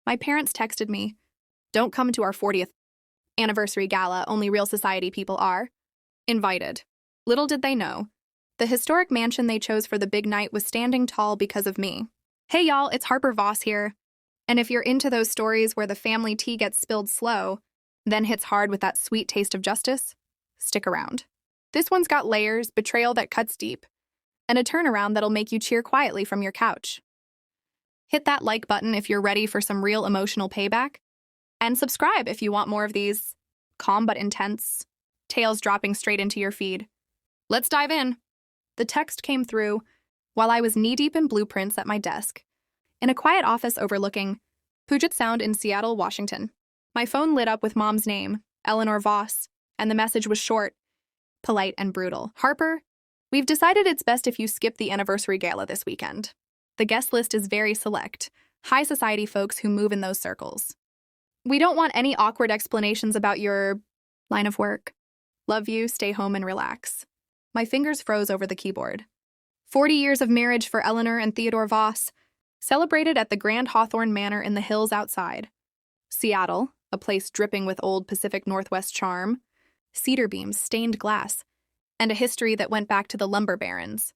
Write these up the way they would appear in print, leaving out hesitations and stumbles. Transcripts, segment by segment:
My parents texted me, "Don't come to our 40th Anniversary Gala, only real society people are invited." Little did they know, the historic mansion they chose for the big night was standing tall because of me. Hey y'all, it's Harper Voss here. And if you're into those stories where the family tea gets spilled slow, then hits hard with that sweet taste of justice, stick around. This one's got layers, betrayal that cuts deep, and a turnaround that'll make you cheer quietly from your couch. Hit that like button if you're ready for some real emotional payback, and subscribe if you want more of these calm but intense tales dropping straight into your feed. Let's dive in. The text came through while I was knee-deep in blueprints at my desk, in a quiet office overlooking Puget Sound in Seattle, Washington. My phone lit up with Mom's name, Eleanor Voss, and the message was short, polite, and brutal. "Harper, we've decided it's best if you skip the Anniversary Gala this weekend. The guest list is very select, high society folks who move in those circles. We don't want any awkward explanations about your line of work. Love you, stay home and relax." My fingers froze over the keyboard. 40 years of marriage for Eleanor and Theodore Voss, celebrated at the Grand Hawthorne Manor in the hills outside. Seattle, a place dripping with old Pacific Northwest charm, cedar beams, stained glass, and a history that went back to the lumber barons.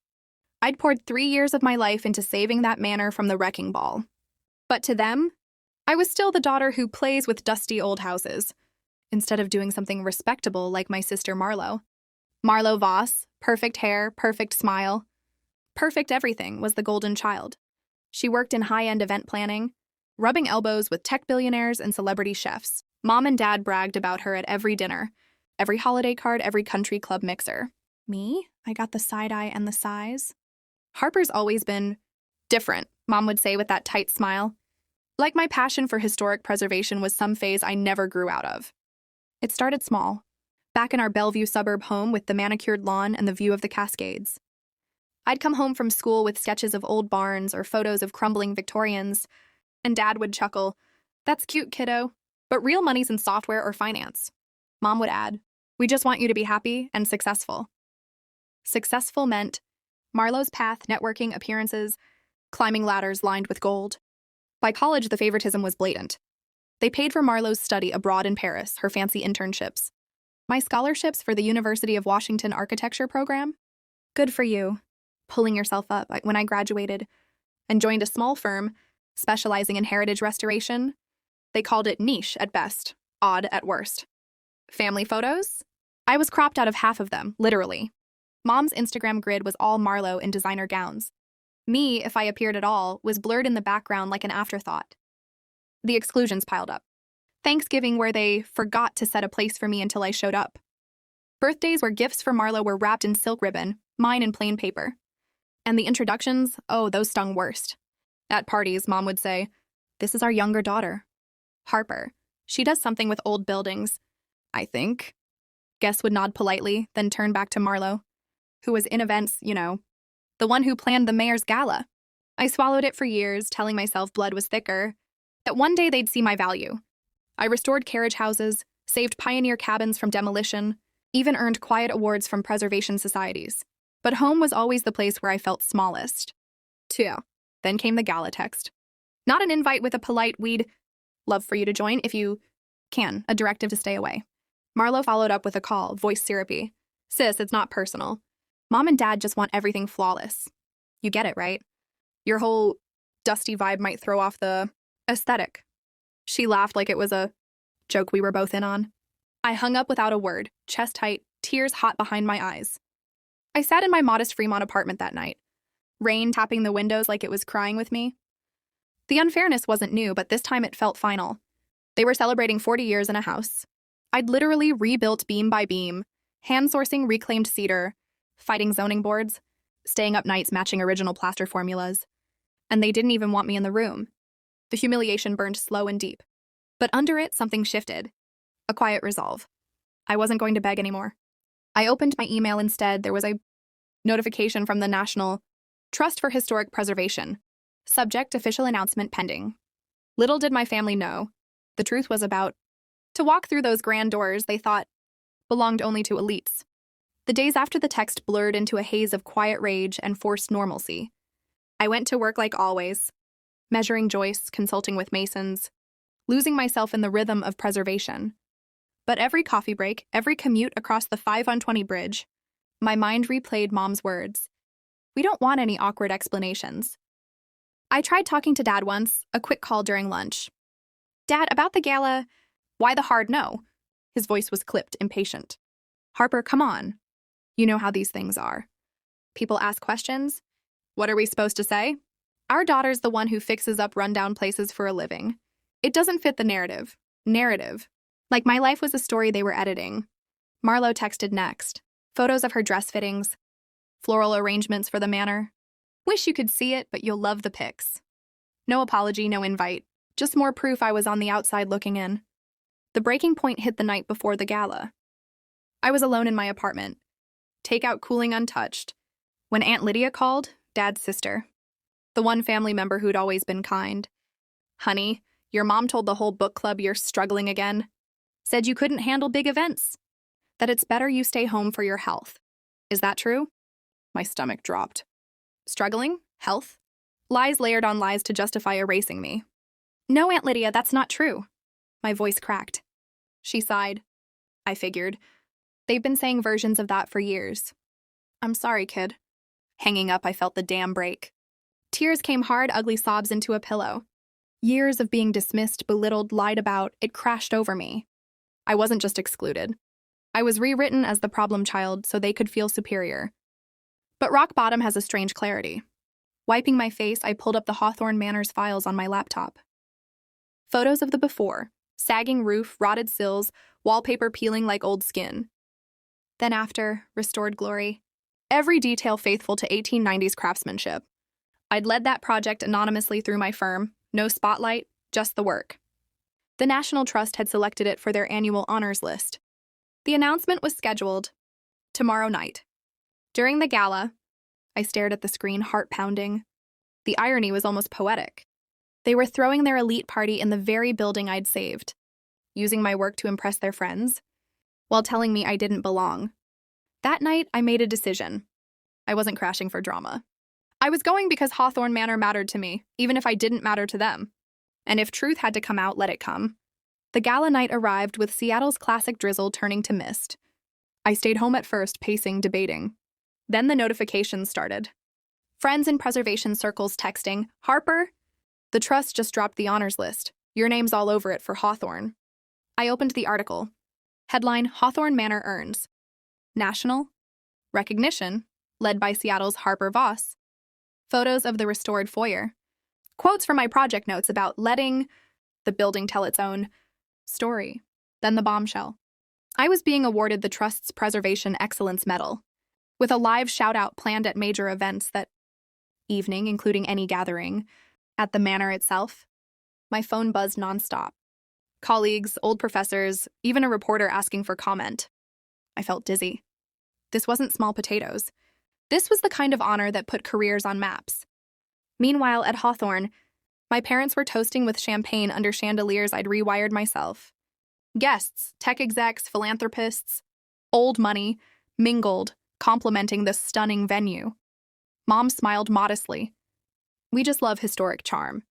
I'd poured 3 years of my life into saving that manor from the wrecking ball. But to them, I was still the daughter who plays with dusty old houses, instead of doing something respectable like my sister Marlo. Marlo Voss, perfect hair, perfect smile, perfect everything, was the golden child. She worked in high-end event planning, rubbing elbows with tech billionaires and celebrity chefs. Mom and Dad bragged about her at every dinner, every holiday card, every country club mixer. Me? I got the side eye and the size. "Harper's always been different," Mom would say with that tight smile. Like my passion for historic preservation was some phase I never grew out of. It started small, back in our Bellevue suburb home with the manicured lawn and the view of the Cascades. I'd come home from school with sketches of old barns or photos of crumbling Victorians, and Dad would chuckle, "That's cute, kiddo, but real money's in software or finance." Mom would add, "We just want you to be happy and successful." Successful meant Marlo's path, networking, appearances, climbing ladders lined with gold. By college, the favoritism was blatant. They paid for Marlo's study abroad in Paris, her fancy internships. My scholarships for the University of Washington architecture program? Good for you, pulling yourself up. When I graduated and joined a small firm specializing in heritage restoration, they called it niche at best, odd at worst. Family photos? I was cropped out of half of them, literally. Mom's Instagram grid was all Marlo in designer gowns. Me, if I appeared at all, was blurred in the background like an afterthought. The exclusions piled up. Thanksgiving, where they forgot to set a place for me until I showed up. Birthdays where gifts for Marlo were wrapped in silk ribbon, mine in plain paper. And the introductions, oh, those stung worst. At parties, Mom would say, "This is our younger daughter, Harper. She does something with old buildings, I think." Guests would nod politely, then turn back to Marlo, who was in events, the one who planned the mayor's gala. I swallowed it for years, telling myself blood was thicker, that one day they'd see my value. I restored carriage houses, saved pioneer cabins from demolition, even earned quiet awards from preservation societies. But home was always the place where I felt smallest. Then came the gala text. Not an invite with a polite "we'd love for you to join if you can," a directive to stay away. Marlo followed up with a call, voice syrupy. "Sis, it's not personal. Mom and Dad just want everything flawless. You get it, right? Your whole dusty vibe might throw off the aesthetic." She laughed like it was a joke we were both in on. I hung up without a word, chest tight, tears hot behind my eyes. I sat in my modest Fremont apartment that night, rain tapping the windows like it was crying with me. The unfairness wasn't new, but this time it felt final. They were celebrating 40 years in a house. I'd literally rebuilt beam by beam, hand-sourcing reclaimed cedar, fighting zoning boards, staying up nights matching original plaster formulas. And they didn't even want me in the room. The humiliation burned slow and deep. But under it, something shifted. A quiet resolve. I wasn't going to beg anymore. I opened my email instead. There was a notification from the National Trust for Historic Preservation. Subject: official announcement pending. Little did my family know, the truth was about to walk through those grand doors they thought belonged only to elites. The days after the text blurred into a haze of quiet rage and forced normalcy. I went to work like always, measuring joists, consulting with masons, losing myself in the rhythm of preservation. But every coffee break, every commute across the 5 on 20 bridge, my mind replayed Mom's words. We don't want any awkward explanations. I tried talking to Dad once, a quick call during lunch. Dad, about the gala, why the hard no? His voice was clipped, impatient. Harper, come on. You know how these things are. People ask questions. What are we supposed to say? Our daughter's the one who fixes up rundown places for a living. It doesn't fit the narrative. Like my life was a story they were editing. Marlo texted next. Photos of her dress fittings. Floral arrangements for the manor. Wish you could see it, but you'll love the pics. No apology, no invite. Just more proof I was on the outside looking in. The breaking point hit the night before the gala. I was alone in my apartment. Takeout cooling untouched. When Aunt Lydia called, Dad's sister. The one family member who'd always been kind. Honey, your mom told the whole book club you're struggling again. Said you couldn't handle big events. That it's better you stay home for your health. Is that true? My stomach dropped. Struggling? Health? Lies layered on lies to justify erasing me. No, Aunt Lydia, that's not true. My voice cracked. She sighed. I figured. They've been saying versions of that for years. I'm sorry, kid. Hanging up, I felt the dam break. Tears came hard, ugly sobs into a pillow. Years of being dismissed, belittled, lied about, it crashed over me. I wasn't just excluded. I was rewritten as the problem child so they could feel superior. But rock bottom has a strange clarity. Wiping my face, I pulled up the Hawthorne Manor's files on my laptop. Photos of the before, sagging roof, rotted sills, wallpaper peeling like old skin. Then after, restored glory. Every detail faithful to 1890s craftsmanship. I'd led that project anonymously through my firm, no spotlight, just the work. The National Trust had selected it for their annual honors list. The announcement was scheduled tomorrow night. During the gala, I stared at the screen, heart pounding. The irony was almost poetic. They were throwing their elite party in the very building I'd saved, using my work to impress their friends, while telling me I didn't belong. That night, I made a decision. I wasn't crashing for drama. I was going because Hawthorne Manor mattered to me, even if I didn't matter to them. And if truth had to come out, let it come. The gala night arrived with Seattle's classic drizzle turning to mist. I stayed home at first, pacing, debating. Then the notifications started. Friends in preservation circles texting, Harper, the trust just dropped the honors list. Your name's all over it for Hawthorne. I opened the article. Headline, Hawthorne Manor earns national recognition, led by Seattle's Harper Voss. Photos of the restored foyer. Quotes from my project notes about letting the building tell its own story. Then the bombshell. I was being awarded the Trust's Preservation Excellence Medal, with a live shout-out planned at major events that evening, including any gathering, at the manor itself. My phone buzzed nonstop. Colleagues, old professors, even a reporter asking for comment. I felt dizzy. This wasn't small potatoes. This was the kind of honor that put careers on maps. Meanwhile, at Hawthorne, my parents were toasting with champagne under chandeliers I'd rewired myself. Guests, tech execs, philanthropists, old money, mingled, complimenting the stunning venue. Mom smiled modestly. We just love historic charm.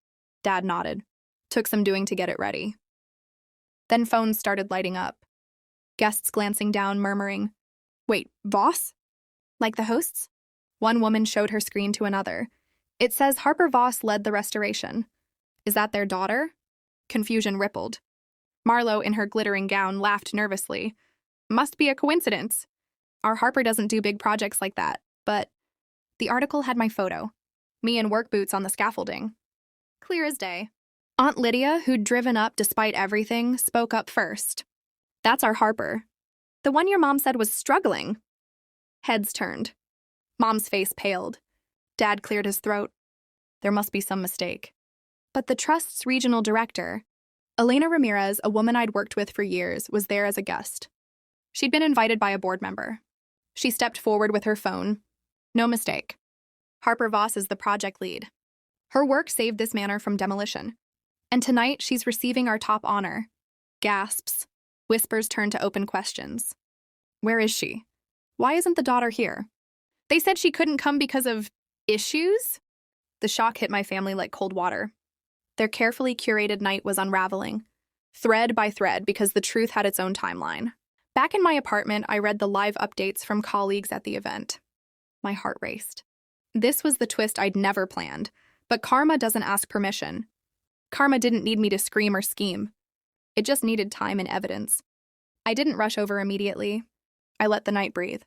Dad nodded. Took some doing to get it ready. Then phones started lighting up. Guests glancing down, murmuring, Wait, Voss? Like the hosts? One woman showed her screen to another. It says Harper Voss led the restoration. Is that their daughter? Confusion rippled. Marlo, in her glittering gown, laughed nervously. Must be a coincidence. Our Harper doesn't do big projects like that, but the article had my photo. Me in work boots on the scaffolding. Clear as day. Aunt Lydia, who'd driven up despite everything, spoke up first. That's our Harper. The one your mom said was struggling. Heads turned. Mom's face paled. Dad cleared his throat. There must be some mistake. But the Trust's regional director, Elena Ramirez, a woman I'd worked with for years, was there as a guest. She'd been invited by a board member. She stepped forward with her phone. No mistake. Harper Voss is the project lead. Her work saved this manor from demolition. And tonight, she's receiving our top honor. Gasps. Whispers turn to open questions. Where is she? Why isn't the daughter here? They said she couldn't come because of issues? The shock hit my family like cold water. Their carefully curated night was unraveling, thread by thread, because the truth had its own timeline. Back in my apartment, I read the live updates from colleagues at the event. My heart raced. This was the twist I'd never planned, but karma doesn't ask permission. Karma didn't need me to scream or scheme. It just needed time and evidence. I didn't rush over immediately. I let the night breathe.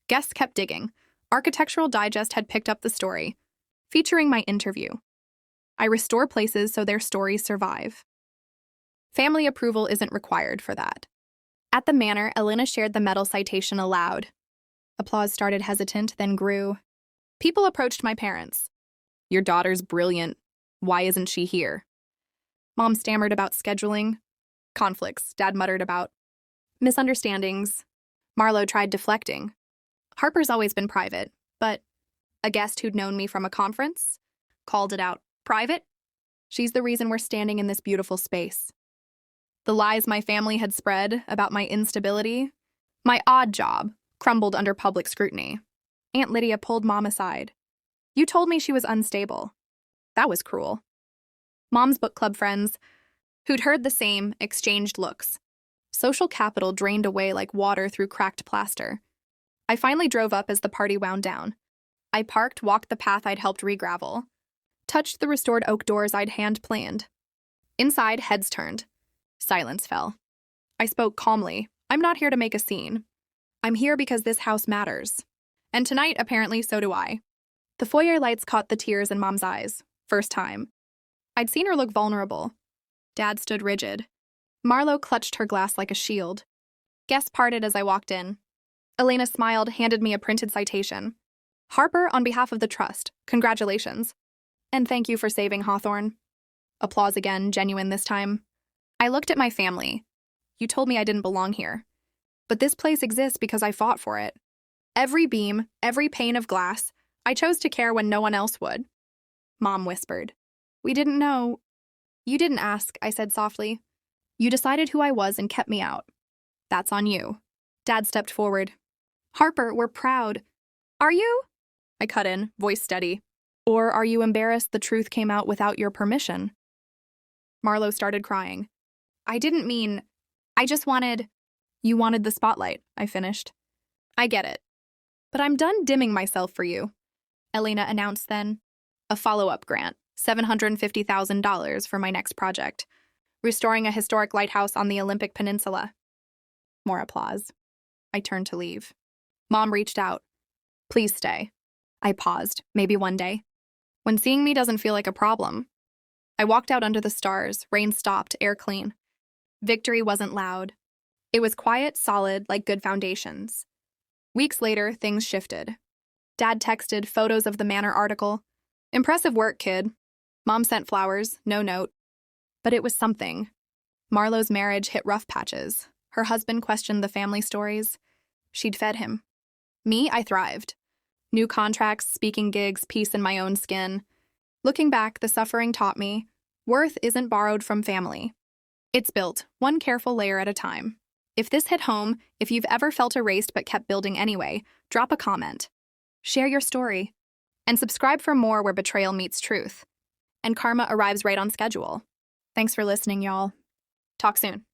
Guests kept digging. Architectural Digest had picked up the story, featuring my interview. I restore places so their stories survive. Family approval isn't required for that. At the manor, Elena shared the medal citation aloud. Applause started hesitant, then grew. People approached my parents. "Your daughter's brilliant. Why isn't she here?" Mom stammered about scheduling. Conflicts, Dad muttered about. Misunderstandings. Marlo tried deflecting. Harper's always been private, but a guest who'd known me from a conference called it out. Private? She's the reason we're standing in this beautiful space. The lies my family had spread about my instability, my odd job, crumbled under public scrutiny. Aunt Lydia pulled Mom aside. "You told me she was unstable." That was cruel. Mom's book club friends, who'd heard the same, exchanged looks. Social capital drained away like water through cracked plaster. I finally drove up as the party wound down. I parked, walked the path I'd helped re-gravel, touched the restored oak doors I'd hand-planned. Inside, heads turned. Silence fell. I spoke calmly. "I'm not here to make a scene. I'm here because this house matters. And tonight, apparently, so do I." The foyer lights caught the tears in Mom's eyes. First time. I'd seen her look vulnerable. Dad stood rigid. Marlo clutched her glass like a shield. Guests parted as I walked in. Elena smiled, handed me a printed citation. "Harper, on behalf of the trust, congratulations. And thank you for saving Hawthorne." Applause again, genuine this time. I looked at my family. "You told me I didn't belong here. But this place exists because I fought for it. Every beam, every pane of glass, I chose to care when no one else would." Mom whispered. "We didn't know." "You didn't ask," I said softly. "You decided who I was and kept me out. That's on you." Dad stepped forward. "Harper, we're proud." "Are you?" I cut in, voice steady. "Or are you embarrassed the truth came out without your permission?" Marlo started crying. "I didn't mean. I just wanted." "You wanted the spotlight," I finished. "I get it. But I'm done dimming myself for you," Elena announced then. A follow-up grant, $750,000 for my next project, restoring a historic lighthouse on the Olympic Peninsula. More applause. I turned to leave. Mom reached out. "Please stay." I paused, maybe one day. When seeing me doesn't feel like a problem. I walked out under the stars, rain stopped, air clean. Victory wasn't loud. It was quiet, solid, like good foundations. Weeks later, things shifted. Dad texted photos of the Manor article. "Impressive work, kid." Mom sent flowers, no note. But it was something. Marlo's marriage hit rough patches. Her husband questioned the family stories. She'd fed him. Me, I thrived. New contracts, speaking gigs, peace in my own skin. Looking back, the suffering taught me, worth isn't borrowed from family. It's built, one careful layer at a time. If this hit home, if you've ever felt erased but kept building anyway, drop a comment. Share your story. And subscribe for more where betrayal meets truth. And karma arrives right on schedule. Thanks for listening, y'all. Talk soon.